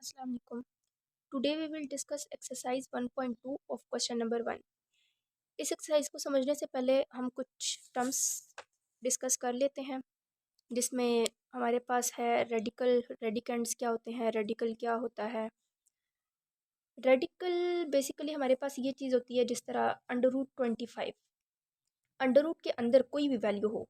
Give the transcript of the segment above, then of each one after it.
Assalamu alaikum. Today we will discuss exercise 1.2 of question number 1. इस exercise को समझने से पहले हम कुछ टर्म्स डिस्कस कर लेते हैं, जिसमें हमारे पास है रेडिकल, रेडिकेंड्स क्या होते हैं, रेडिकल क्या होता है। रेडिकल बेसिकली हमारे पास ये चीज़ होती है जिस तरह √25, अंडर रूट के अंदर कोई भी वैल्यू हो,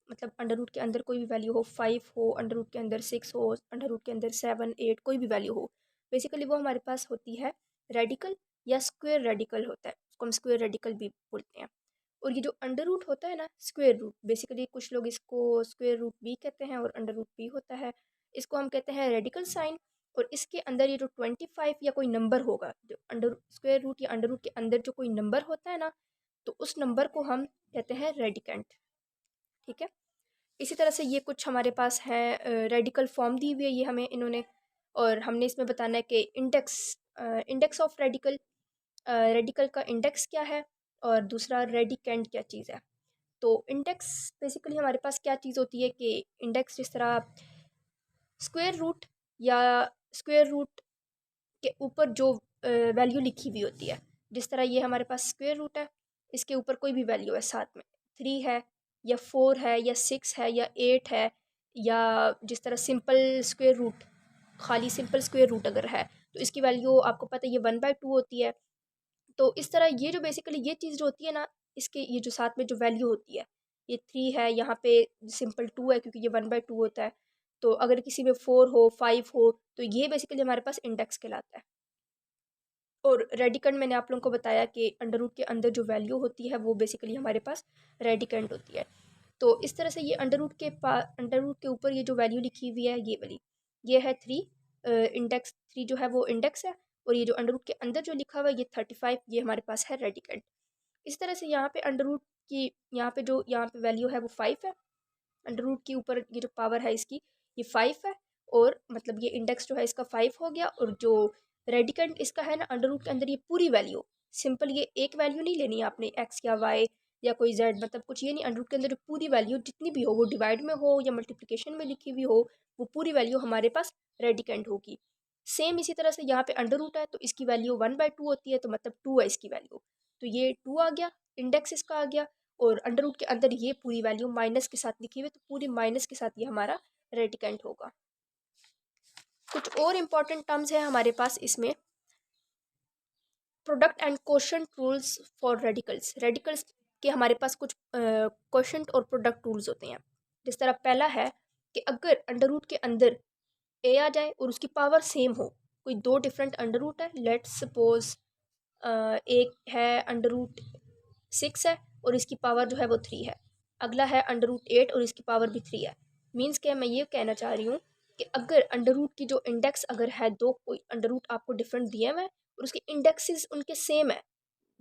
मतलब अंडर रूट के अंदर कोई भी वैल्यू हो, 5 हो, अंडर रूट के अंदर 6 हो, अंडर रूट के अंदर 7, 8 कोई भी वैल्यू हो, बेसिकली वो हमारे पास होती है रेडिकल या स्क्वायर रेडिकल होता है, उसको हम स्क्वायर रेडिकल भी बोलते हैं। और ये जो अंडर रूट होता है ना, स्क्वायर रूट, बेसिकली कुछ लोग इसको स्क्वायर रूट भी कहते हैं और अंडर रूट भी होता है, इसको हम कहते हैं रेडिकल साइन। और इसके अंदर ये जो 25 या कोई नंबर होगा, जो अंडर स्क्वायर रूट या अंडर रूट के अंदर जो कोई नंबर होता है ना, तो उस नंबर को हम कहते हैं रेडिकेंट। ठीक है, इसी तरह से ये कुछ हमारे पास है रेडिकल फॉर्म दी हुई है ये हमें इन्होंने, और हमने इसमें बताना है कि इंडेक्स ऑफ रेडिकल, रेडिकल का इंडेक्स क्या है, और दूसरा रेडिकेंट क्या चीज़ है। तो इंडेक्स बेसिकली हमारे पास क्या चीज़ होती है कि इंडेक्स जिस तरह स्क्वायर रूट या स्क्वायर रूट के ऊपर जो वैल्यू लिखी हुई होती है, जिस तरह ये हमारे पास स्क्वायर रूट है, इसके ऊपर कोई भी वैल्यू है, साथ में 3 है या 4 है या 6 है या 8 है, या जिस तरह सिंपल स्क्वायर रूट, खाली सिंपल स्क्वायर रूट अगर है तो इसकी वैल्यू आपको पता है ये 1/2 होती है। तो इस तरह ये जो बेसिकली ये चीज़ जो होती है ना, इसके ये जो साथ में जो वैल्यू होती है, ये 3 है, यहाँ पे सिंपल 2 है क्योंकि ये 1/2 होता है। तो अगर किसी में 4 हो, 5 हो, तो ये बेसिकली हमारे पास इंडेक्स कहलाता है। और रेडिकेंट मैंने आप लोगों को बताया कि अंडर रूट के अंदर जो वैल्यू होती है वो बेसिकली हमारे पास रेडिकेंट होती है। तो इस तरह से ये अंडर रूट के ऊपर ये जो वैल्यू लिखी हुई है ये वाली, ये है 3, इंडेक्स 3 जो है वो इंडेक्स है, और ये जो अंडर रूट के अंदर जो लिखा हुआ है ये 35, ये हमारे पास है रेडिकेंट। इस तरह से यहाँ पे अंडर रूट की यहाँ पे वैल्यू है वो 5 है, अंडर रूट के ऊपर ये जो पावर है इसकी ये 5 है, और मतलब ये इंडेक्स जो है इसका 5 हो गया, और जो रेडिकेंट इसका है ना अंडर रूट के अंदर ये पूरी वैल्यू, सिंपल ये एक वैल्यू नहीं लेनी है आपने एक्स या वाई या कोई जेड, मतलब कुछ ये नहीं, अंडर रूट के अंदर जो पूरी वैल्यू जितनी भी हो, वो डिवाइड में हो या मल्टीप्लिकेशन में लिखी हुई हो, वो पूरी वैल्यू हमारे पास रेडिकेंट होगी। सेम इसी तरह से यहाँ पे अंडर रूट है तो इसकी वैल्यू 1/2 होती है, तो मतलब 2 है इसकी वैल्यू, तो ये 2 आ गया, इंडेक्स इसका आ गया, और अंडर रूट के अंदर ये पूरी वैल्यू माइनस के साथ लिखी हुई है, तो पूरी माइनस के साथ ये हमारा रेडिकेंट होगा। कुछ और इम्पॉर्टेंट टर्म्स है हमारे पास इसमें, product and quotient rules for radicals. Radicals के हमारे पास कुछ क्वोशंट और प्रोडक्ट रूल्स होते हैं। जिस तरह पहला है कि अगर अंडर रूट के अंदर ए आ जाए और उसकी पावर सेम हो, कोई दो डिफरेंट अंडर रूट है, लेट्स सपोज एक है अंडर रूट 6 है और इसकी पावर जो है वो 3 है, अगला है अंडर रूट 8 और इसकी पावर भी 3 है। मीन्स क्या मैं ये कहना चाह रही हूँ कि अगर अंडर रूट की जो इंडेक्स अगर है, दो कोई अंडर रूट आपको डिफरेंट दिए हुए हैं और उसके इंडेक्सेस उनके सेम है,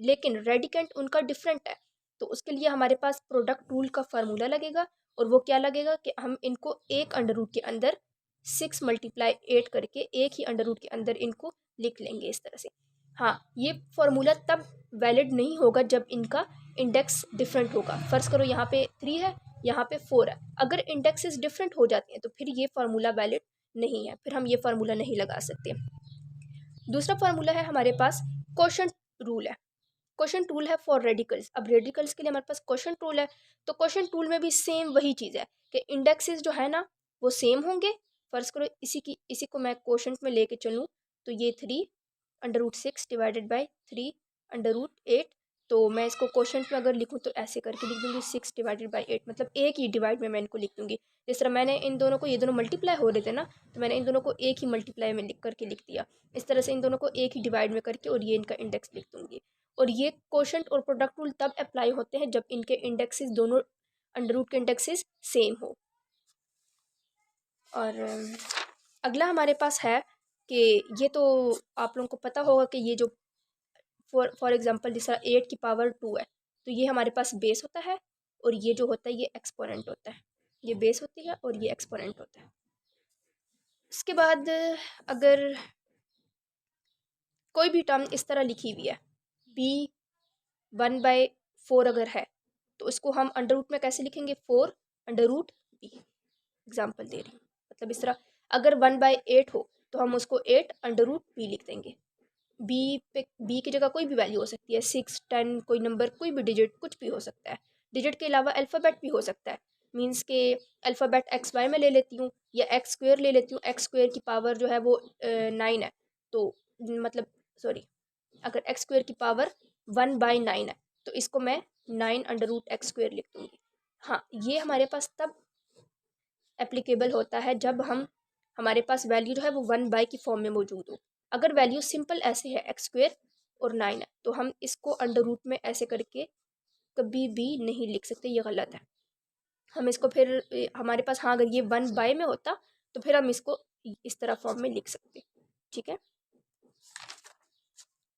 लेकिन रेडिकेंट उनका डिफरेंट है, तो उसके लिए हमारे पास प्रोडक्ट रूल का फार्मूला लगेगा, और वो क्या लगेगा कि हम इनको एक अंडर रूट के अंदर 6 × 8 करके एक ही अंडर रूट के अंदर इनको लिख लेंगे इस तरह से। हाँ, ये फार्मूला तब वैलिड नहीं होगा जब इनका इंडेक्स डिफरेंट होगा। फ़र्ज़ करो यहाँ पे 3 है, यहाँ पे 4 है, अगर इंडेक्सेस डिफरेंट हो जाते हैं तो फिर ये फार्मूला वैलिड नहीं है, फिर हम ये फार्मूला नहीं लगा सकते। दूसरा फार्मूला है हमारे पास क्वोशंट रूल है, क्वोशंट रूल है फॉर रेडिकल्स। अब रेडिकल्स के लिए हमारे पास क्वोशंट रूल है, तो क्वोशंट रूल में भी सेम वही चीज़ है कि इंडेक्सेस जो है ना वो सेम होंगे। फ़र्ज़ करो इसी को मैं क्वोशंट में लेके चलूँ, तो ये 3 √6 डिवाइडेड बाई 3 √8, तो मैं इसको क्वोशंट में अगर लिखूँ तो ऐसे करके लिख दूँगी 6 ÷ 8, मतलब एक ही डिवाइड में मैं इनको लिख दूँगी। जिस तरह मैंने इन दोनों को, ये दोनों मल्टीप्लाई हो रहे थे ना, तो मैंने इन दोनों को एक ही मल्टीप्लाई में लिख करके लिख दिया। इस तरह से इन दोनों को एक ही डिवाइड में करके और ये इनका इंडेक्स लिख दूँगी। और ये क्वोशंट और प्रोडक्ट रूल तब अप्लाई होते हैं जब इनके इंडेक्सेस दोनों अंडर रूट के इंडेक्सेस सेम हो। और अगला हमारे पास है कि ये तो आप लोगों को पता होगा कि ये जो फॉर एग्जांपल जिस तरह 8 की पावर 2 है, तो ये हमारे पास बेस होता है, और ये जो होता है ये एक्सपोनेंट होता है, ये बेस होती है और ये एक्सपोनेंट होता है। उसके बाद अगर कोई भी टर्म इस तरह लिखी हुई है, बी 1/4 अगर है, तो उसको हम अंडर रूट में कैसे लिखेंगे, 4 √b। एग्जाम्पल दे रही हूँ, मतलब इस तरह अगर 1/8 हो तो हम उसको 8 अंडर रूट बी लिख देंगे। बी की जगह कोई भी वैल्यू हो सकती है, 6, 10, कोई नंबर, कोई भी डिजिट, कुछ भी हो सकता है। डिजिट के अलावा अल्फ़ाबेट भी हो सकता है। मीन्स के अल्फ़ाबेट एक्स वाई में ले लेती हूँ या एक्स स्क्वेयर ले लेती हूँ। एक्स स्क्वेयर की पावर जो है वो 9 है, तो मतलब सॉरी, अगर एक्स स्क्वेयर की पावर 1/9 है तो इसको मैं 9 अंडर रूट एक्स स्क्वेयर लिख दूँगी। हाँ, ये हमारे पास तब एप्लीकेबल होता है जब हमारे पास वैल्यू जो है वो 1/, की फॉर्म में मौजूद हो। अगर वैल्यू सिंपल ऐसे है एक्स स्क्वेयर और 9 है तो हम इसको अंडर रूट में ऐसे करके कभी भी नहीं लिख सकते, ये गलत है। हम इसको फिर हमारे पास, हाँ, अगर ये 1/, में होता तो फिर हम इसको इस तरह फॉर्म में लिख सकते। ठीक है,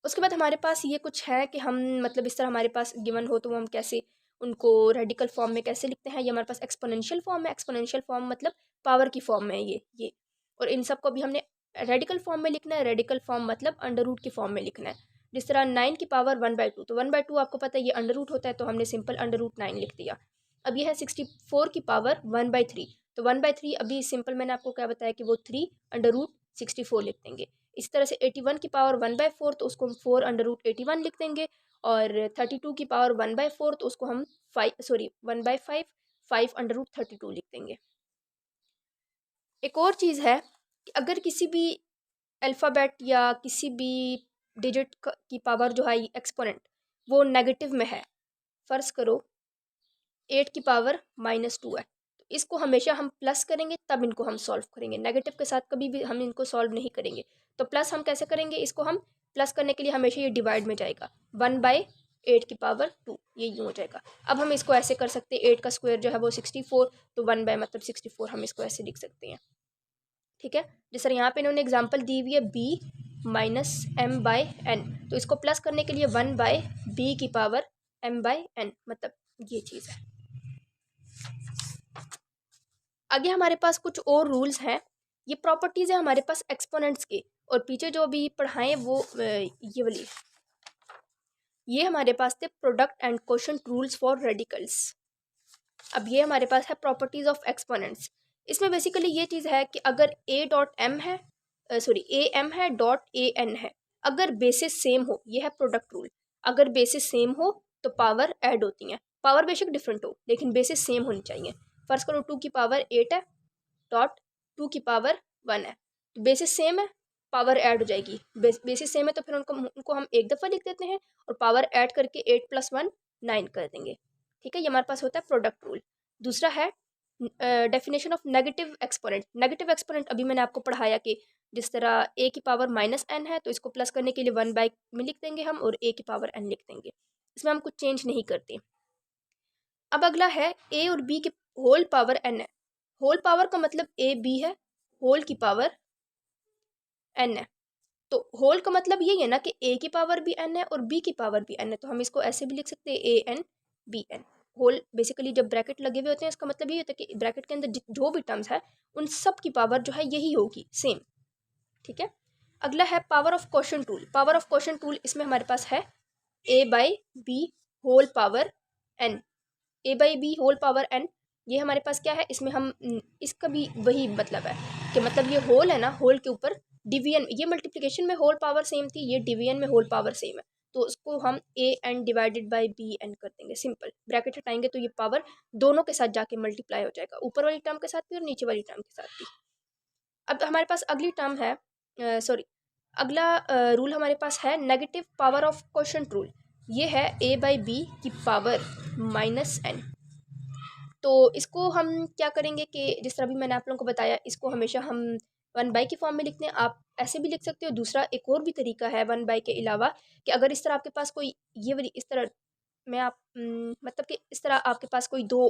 उसके बाद हमारे पास ये कुछ है कि हम मतलब इस तरह हमारे पास गिवन हो तो हम कैसे उनको रेडिकल फॉर्म में कैसे लिखते हैं। ये हमारे पास एक्सपोनेंशियल फॉर्म है। एक्सपोनेंशियल फॉर्म मतलब पावर की फॉर्म में है ये। और इन सब को भी हमने रेडिकल फॉर्म में लिखना है। रेडिकल फॉर्म मतलब अंडर रूट की फॉर्म में लिखना है। जिस तरह 9 की पावर 1/2, तो 1/2 आपको पता है ये अंडर रूट होता है, तो हमने सिंपल अंडर रूट 9 लिख दिया। अब ये है 64 की पावर 1/3, तो 1/3 अभी सिंपल मैंने आपको क्या बताया कि वो 3 अंडर रूट 64 लिख देंगे। इस तरह से 81 की पावर 1/4, तो उसको हम 4 अंडर रूट 81 लिख देंगे। और 32 की पावर 1/4, तो उसको हम 1/5 5 अंडर रूट 32 लिख देंगे। एक और चीज़ है कि अगर किसी भी अल्फ़ाबेट या किसी भी डिजिट की पावर जो है एक्सपोनेंट वो नेगेटिव में है, फ़र्ज़ करो 8 की पावर -2 है, तो इसको हमेशा हम प्लस करेंगे तब इनको हम सॉल्व करेंगे। नेगेटिव के साथ कभी भी हम इनको सॉल्व नहीं करेंगे। तो प्लस हम कैसे करेंगे, इसको हम प्लस करने के लिए हमेशा ये डिवाइड में जाएगा। 1/8 की पावर 2, ये यूँ हो जाएगा। अब हम इसको ऐसे कर सकते हैं, 8 का स्क्वायर जो है वो 64, तो 1/, मतलब 64 हम इसको ऐसे लिख सकते हैं। ठीक है, जिस तरह यहाँ पे इन्होंने एग्जाम्पल दी हुई है b-m/n, तो इसको प्लस करने के लिए 1/b की पावर m/n, मतलब ये चीज़ है। आगे हमारे पास कुछ और रूल्स हैं। ये प्रॉपर्टीज़ है हमारे पास एक्सपोनेंट्स के, और पीछे जो अभी पढ़ाएं वो ये वाली, ये हमारे पास थे product and quotient rules for radicals. अब ये हमारे पास है प्रॉपर्टीज़ ऑफ एक्सपोनेंट्स। इसमें बेसिकली ये चीज़ है कि अगर a डॉट एम है, सॉरी ए एम है डॉट ए एन है, अगर बेसिस सेम हो, ये है प्रोडक्ट रूल। अगर बेसिस सेम हो तो पावर ऐड होती हैं। पावर बेशक डिफरेंट हो लेकिन बेसिस सेम होनी चाहिए। फर्स्ट करो 2 की पावर 8 है डॉट 2 की पावर 1 है, तो बेसिस सेम है, पावर ऐड हो जाएगी। बेसिस सेम है तो फिर उनको हम एक दफ़ा लिख देते हैं और पावर ऐड करके 8 + 1 9 कर देंगे। ठीक है, ये हमारे पास होता है प्रोडक्ट रूल। दूसरा है definition of negative exponent. Negative exponent अभी मैंने आपको पढ़ाया कि जिस तरह a की पावर -n है तो इसको प्लस करने के लिए 1/, में लिख देंगे हम, और a की पावर n लिख देंगे। इसमें हम कुछ चेंज नहीं करते। अब अगला है a और b के होल पावर n है। होल पावर का मतलब a b है, होल की पावर n है। तो होल का मतलब यही है ना कि a की पावर भी n है और b की पावर भी n है, तो हम इसको ऐसे भी लिख सकते हैं a n b n। Hole basically जब ब्रैकेट लगे हुए होते हैं इसका मतलब ये होता है कि ब्रैकेट के अंदर जो भी टर्म्स है उन सब की पावर जो है यही होगी, सेम। ठीक है, अगला है power of quotient rule. Power of quotient rule इसमें हमारे पास है a/b whole power n। a/b whole power n, ये हमारे पास क्या है, इसमें हम इसका भी वही मतलब है कि मतलब ये होल है ना, होल के ऊपर डिवीजन, ये मल्टीप्लिकेशन में होल पावर सेम थी, ये डिवीजन में होल पावर सेम है, तो उसको हम an डिवाइडेड बाई bn कर देंगे। सिंपल ब्रैकेट हटाएंगे तो ये पावर दोनों के साथ जाके मल्टीप्लाई हो जाएगा, ऊपर वाली टर्म के साथ भी और नीचे वाली टर्म के साथ भी। अब हमारे पास अगली टर्म है, सॉरी, अगला रूल हमारे पास है negative power of quotient rule. ये है a/b की पावर -n। तो इसको हम क्या करेंगे कि जिस तरह भी मैंने आप लोगों को बताया, इसको हमेशा हम 1/, की फॉर्म में लिखते हैं। आप ऐसे भी लिख सकते हो। दूसरा एक और भी तरीका है 1/, के अलावा, कि अगर इस तरह आपके पास कोई ये वाली इस तरह मैं आप मतलब कि इस तरह आपके पास कोई 2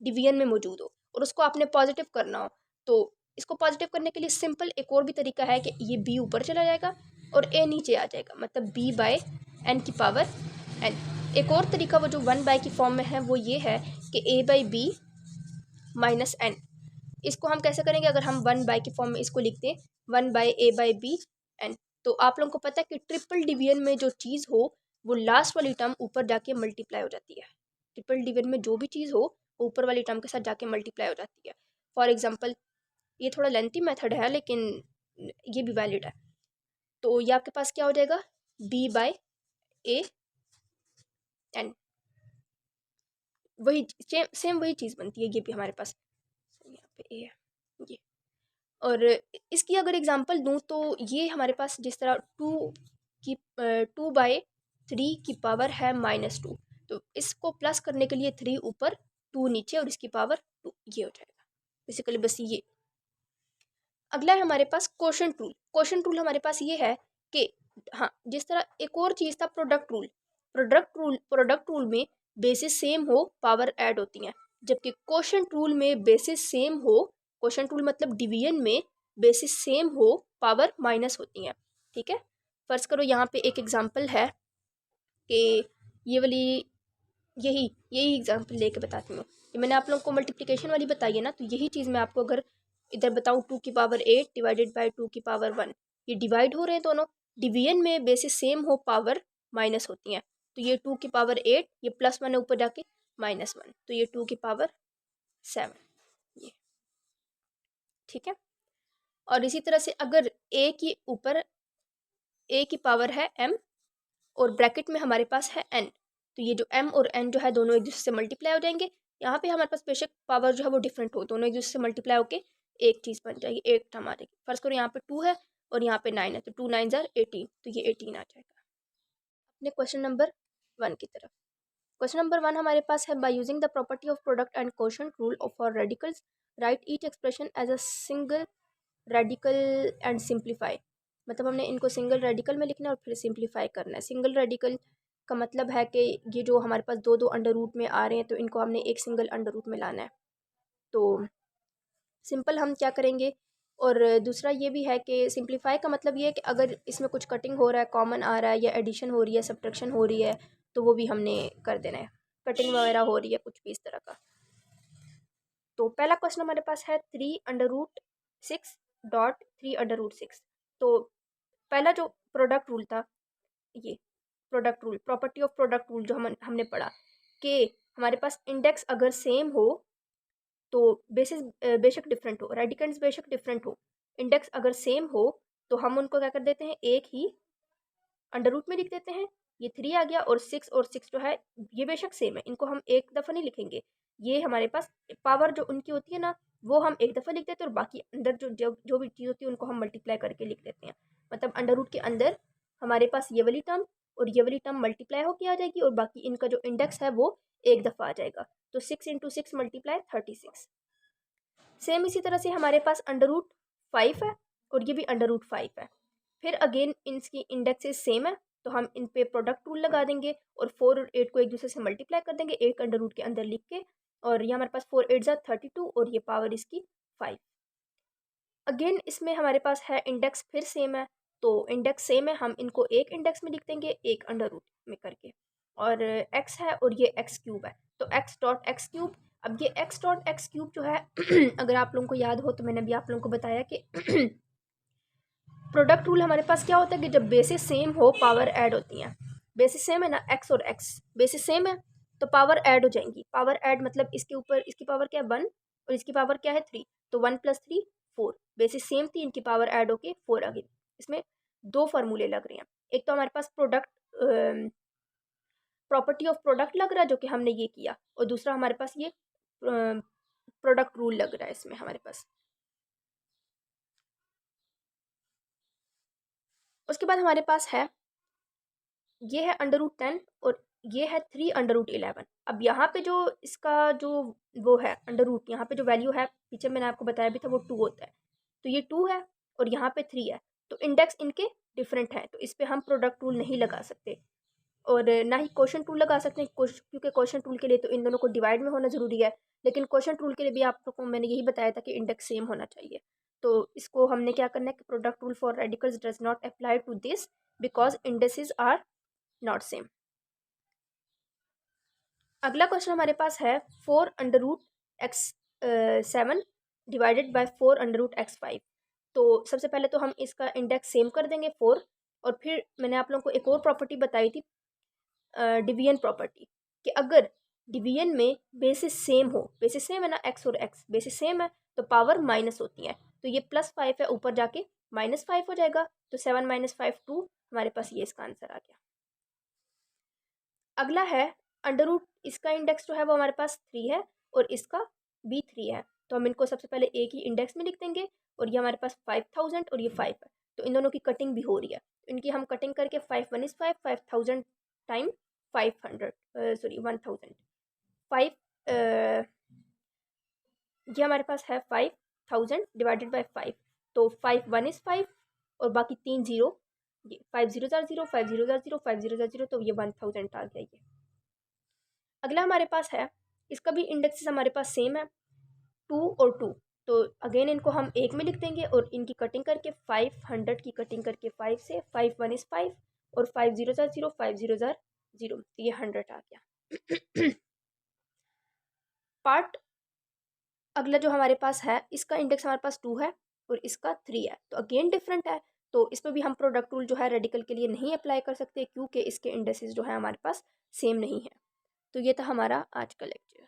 डिवीजन में मौजूद हो और उसको आपने पॉजिटिव करना हो, तो इसको पॉजिटिव करने के लिए सिंपल एक और भी तरीका है कि ये b ऊपर चला जाएगा और a नीचे आ जाएगा, मतलब b/n की पावर n। एक और तरीका वो जो 1/, की फॉर्म में है वो ये है कि a/b -n। इसको हम कैसे करेंगे, अगर हम 1/, की फॉर्म में इसको लिखते हैं 1/a/b n, तो आप लोगों को पता है कि ट्रिपल डिवीजन में जो चीज़ हो वो लास्ट वाली टर्म ऊपर जाके मल्टीप्लाई हो जाती है। ट्रिपल डिवीजन में जो भी चीज़ हो वो ऊपर वाली टर्म के साथ जाके मल्टीप्लाई हो जाती है। फॉर एग्जांपल, ये थोड़ा लेंथी मेथड है लेकिन ये भी वैलिड है। तो ये आपके पास क्या हो जाएगा, b/a/n, वही सेम वही चीज़ बनती है। ये भी हमारे पास यहाँ पे a है ये। और इसकी अगर एग्जांपल दूँ तो ये हमारे पास जिस तरह 2/3 की पावर है -2, तो इसको प्लस करने के लिए 3 ऊपर 2 नीचे और इसकी पावर 2, ये हो जाएगा बेसिकली बस ये। अगला है हमारे पास क्वोशंट रूल। क्वोशंट रूल हमारे पास ये है कि हाँ, जिस तरह एक और चीज़ था प्रोडक्ट रूल। प्रोडक्ट रूल में बेसिस सेम हो पावर ऐड होती हैं, जबकि क्वोशंट रूल में बेसिस सेम हो, क्वोशंट रूल मतलब डिवीजन में बेसिस सेम हो पावर माइनस होती हैं। ठीक है, फर्ज करो यहाँ पे एक एग्जांपल है कि ये वाली यही यही एग्जांपल लेके बताती हूँ। ये मैंने आप लोगों को मल्टीप्लिकेशन वाली बताई है ना, तो यही चीज़ मैं आपको अगर इधर बताऊँ 2⁸ डिवाइडेड बाई 2⁻1, ये डिवाइड हो रहे हैं दोनों, डिवीजन में बेसिस सेम हो पावर माइनस होती हैं। तो ये 2⁸, ये +1 है ऊपर जाके -1, तो ये 2⁷, ये ठीक है। और इसी तरह से अगर a की ऊपर a की पावर है m और ब्रैकेट में हमारे पास है n, तो ये जो m और n जो है दोनों एक दूसरे से मल्टीप्लाई हो जाएंगे। यहाँ पे हमारे पास बेशक पावर जो है वो डिफरेंट हो, दोनों एक दूसरे से मल्टीप्लाई होके एक चीज़ बन जाएगी, एक टर्म आ जाएगी। फर्स्ट करो यहाँ पे 2 है और यहाँ पे 9 है, तो 2 9 18, तो ये 18 आ जाएगा। अपने क्वेश्चन नंबर 1 की तरफ। क्वेश्चन नंबर 1 हमारे पास है, by using the property of product and quotient rule for radicals write each expression as a single radical and simplify. मतलब हमने इनको सिंगल रेडिकल में लिखना है और फिर सिंप्लीफाई करना है। सिंगल रेडिकल का मतलब है कि ये जो हमारे पास दो अंडर रूट में आ रहे हैं, तो इनको हमने एक सिंगल अंडर रूट में लाना है। तो सिंपल हम क्या करेंगे, और दूसरा ये भी है कि सिंप्लीफाई का मतलब ये है कि अगर इसमें कुछ कटिंग हो रहा है, कॉमन आ रहा है, या एडिशन हो रही है, सब्ट्रैक्शन हो रही है, तो वो भी हमने कर देना है। कटिंग वगैरह हो रही है कुछ भी इस तरह का। तो पहला क्वेश्चन हमारे पास है 3√6.3√6। तो पहला जो प्रोडक्ट रूल था, ये product rule, property of product rule जो हमने पढ़ा कि हमारे पास इंडेक्स अगर सेम हो तो बेसिस बेशक डिफरेंट हो, रेडिकल्स बेशक डिफरेंट हो, इंडेक्स अगर सेम हो तो हम उनको क्या कर देते हैं, एक ही अंडर रूट में लिख देते हैं। ये 3 आ गया, और 6 जो है ये बेशक सेम है, इनको हम एक दफ़ा नहीं लिखेंगे। ये हमारे पास पावर जो उनकी होती है ना, वो हम एक दफ़ा लिख देते हैं, और बाकी अंदर जो भी चीज़ होती है उनको हम मल्टीप्लाई करके लिख देते हैं। मतलब अंडर रूट के अंदर हमारे पास ये वाली टर्म और ये वाली टर्म मल्टीप्लाई होके आ जाएगी, और बाकी इनका जो इंडेक्स है वो एक दफ़ा आ जाएगा। तो 6 × 6 × 36। सेम इसी तरह से हमारे पास अंडर रूट 5 है और ये भी अंडर रूट 5 है। फिर अगेन इनकी इंडेक्सेस सेम है, तो हम इन पे प्रोडक्ट रूल लगा देंगे और 4 और 8 को एक दूसरे से मल्टीप्लाई कर देंगे एक अंडर रूट के अंदर लिख के, और ये हमारे पास 4 8 32 और ये पावर इसकी 5। अगेन इसमें हमारे पास है इंडेक्स फिर सेम है, तो इंडेक्स सेम है, हम इनको एक इंडेक्स में लिख देंगे एक अंडर रूट में करके, और x है और ये x क्यूब है, तो x.x क्यूब। अब ये x.x क्यूब जो है अगर आप लोगों को याद हो तो मैंने भी आप लोगों को बताया कि प्रोडक्ट रूल हमारे पास क्या होता है कि जब बेसिस सेम हो पावर ऐड होती हैं। बेसिस सेम है ना, x और x बेसिस सेम है तो पावर ऐड हो जाएंगी। पावर ऐड मतलब इसके ऊपर इसकी पावर क्या है 1 और इसकी पावर क्या है 3, तो 1 + 3 4। बेसिस सेम थी, इनकी पावर ऐड होके 4 आ गई। इसमें दो फार्मूले लग रहे हैं, एक तो हमारे पास प्रोडक्ट प्रॉपर्टी ऑफ प्रोडक्ट लग रहा है जो कि हमने ये किया, और दूसरा हमारे पास ये प्रोडक्ट रूल लग रहा है इसमें हमारे पास। उसके बाद हमारे पास है, ये है √10 और ये है 3√11। अब यहाँ पे जो इसका जो वो है अंडर रूट, यहाँ पे जो वैल्यू है पीछे मैंने आपको बताया भी था वो 2 होता है, तो ये 2 है और यहाँ पे 3 है, तो इंडेक्स इनके डिफरेंट है, तो इस पर हम प्रोडक्ट रूल नहीं लगा सकते और ना ही क्वोशंट रूल लगा सकते हैं, क्योंकि क्वोशंट रूल के लिए तो इन दोनों को डिवाइड में होना ज़रूरी है, लेकिन क्वोशंट रूल के लिए भी आप लोगों को मैंने यही बताया था कि इंडेक्स सेम होना चाहिए। तो इसको हमने क्या करना है कि product rule for radicals does not apply to this because indexes are not same. अगला क्वेश्चन हमारे पास है 4√x7 डिवाइडेड बाय 4√x5। तो सबसे पहले तो हम इसका इंडेक्स सेम कर देंगे 4, और फिर मैंने आप लोगों को एक और प्रॉपर्टी बताई थी डिवीजन प्रॉपर्टी, कि अगर डिवीजन में बेसिस सेम हो, बेसिस सेम है ना x और x बेसिस सेम है, तो पावर माइनस होती है, तो ये +5 है ऊपर जाके -5 हो जाएगा, तो 7 - 5 2, हमारे पास ये इसका आंसर आ गया। अगला है अंडर रूट, इसका इंडेक्स जो है वो हमारे पास 3 है और इसका भी 3 है, तो हम इनको सबसे पहले एक ही इंडेक्स में लिख देंगे और ये हमारे पास 5000 और ये 5 है, तो इन दोनों की कटिंग भी हो रही है, इनकी हम कटिंग करके 5 1 5 5000 टाइम 500 सॉरी 1000 5 ये हमारे पास है 5000 डिवाइडेड बाय 5, तो 5 1 इज़ 5 और बाकी 3 जीरो, ये 5 0 ज़ार 0 5 0 ज़ार 0 5 0 ज़ार 0, तो ये 1000 आ गया ये। अगला हमारे पास है, इसका भी इंडेक्सेस हमारे पास सेम है 2 और 2, तो अगेन इनको हम एक में लिख देंगे और इनकी कटिंग करके 500 की कटिंग करके 5 से 5 1 इज़ 5 और 5 0 ज़ार 0 5 0 ज़ार 0, तो ये 100 आ गया। पार्ट अगला जो हमारे पास है, इसका इंडेक्स हमारे पास 2 है और इसका 3 है, तो अगेन डिफरेंट है, तो इस पर भी हम प्रोडक्ट रूल जो है रेडिकल के लिए नहीं अप्लाई कर सकते क्योंकि इसके इंडेक्सेस जो है हमारे पास सेम नहीं है। तो ये था हमारा आज का लेक्चर।